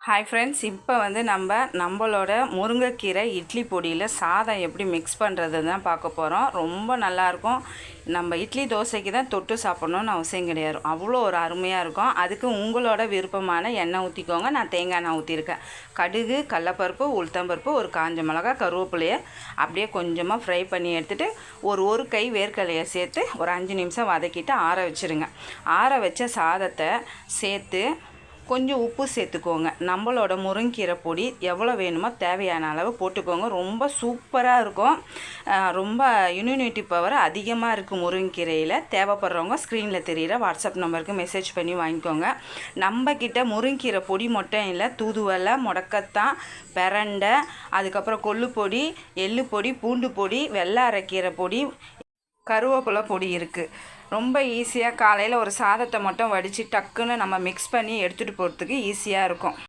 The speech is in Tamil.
ஹாய் ஃப்ரெண்ட்ஸ், இப்போ நம்மளோட முருங்கைக்கீரை இட்லி பொடியில் சாதம் எப்படி மிக்ஸ் பண்ணுறது தான் பார்க்க போகிறோம். ரொம்ப நல்லாயிருக்கும். நம்ம இட்லி தோசைக்கு தான் தொட்டு சாப்பிட்ணுன்னு அவசியம் கிடையாது. அவ்வளோ ஒரு அருமையாக இருக்கும். அதுக்கு உங்களோட விருப்பமான எண்ணெய் ஊற்றிக்கோங்க. நான் தேங்காய் எண்ணெய் ஊற்றிருக்கேன். கடுகு, கடலப்பருப்பு, உளுத்தம்பருப்பு, ஒரு காஞ்ச மிளகா, கருவேப்பிலையை அப்படியே கொஞ்சமாக ஃப்ரை பண்ணி எடுத்துகிட்டு ஒரு கை வேர்க்கடலையை சேர்த்து ஒரு 5 நிமிஷம் வதக்கிட்டு ஆற வச்சுருங்க. ஆற வச்ச சாதத்தை சேர்த்து கொஞ்சம் உப்பு சேர்த்துக்கோங்க. நம்மளோட முருங்கீரை பொடி எவ்வளோ வேணுமோ தேவையான அளவு போட்டுக்கோங்க. ரொம்ப சூப்பராக இருக்கும். ரொம்ப இம்யூனிட்டி பவர் அதிகமாக இருக்குது முருங்கீரையில். தேவைப்படுறவங்க ஸ்க்ரீனில் தெரிகிற வாட்ஸ்அப் நம்பருக்கு மெசேஜ் பண்ணி வாங்கிக்கோங்க. நம்மக்கிட்ட முருங்கீரை பொடி மட்டும் இல்லை, தூதுவளை, முடக்கத்தான், பிரண்டை, அதுக்கப்புறம் கொள்ளு பொடி, எள்ளு பொடி, பூண்டு பொடி, வெள்ளை அரைக்கீரை பொடி, கருவேப்பிலை பொடி இருக்குது. ரொம்ப ஈஸியாக காலையில் ஒரு சாதத்தை மட்டும் வடித்து டக்குன்னு நம்ம மிக்ஸ் பண்ணி எடுத்துகிட்டு போகிறதுக்கு ஈஸியாக இருக்கும்.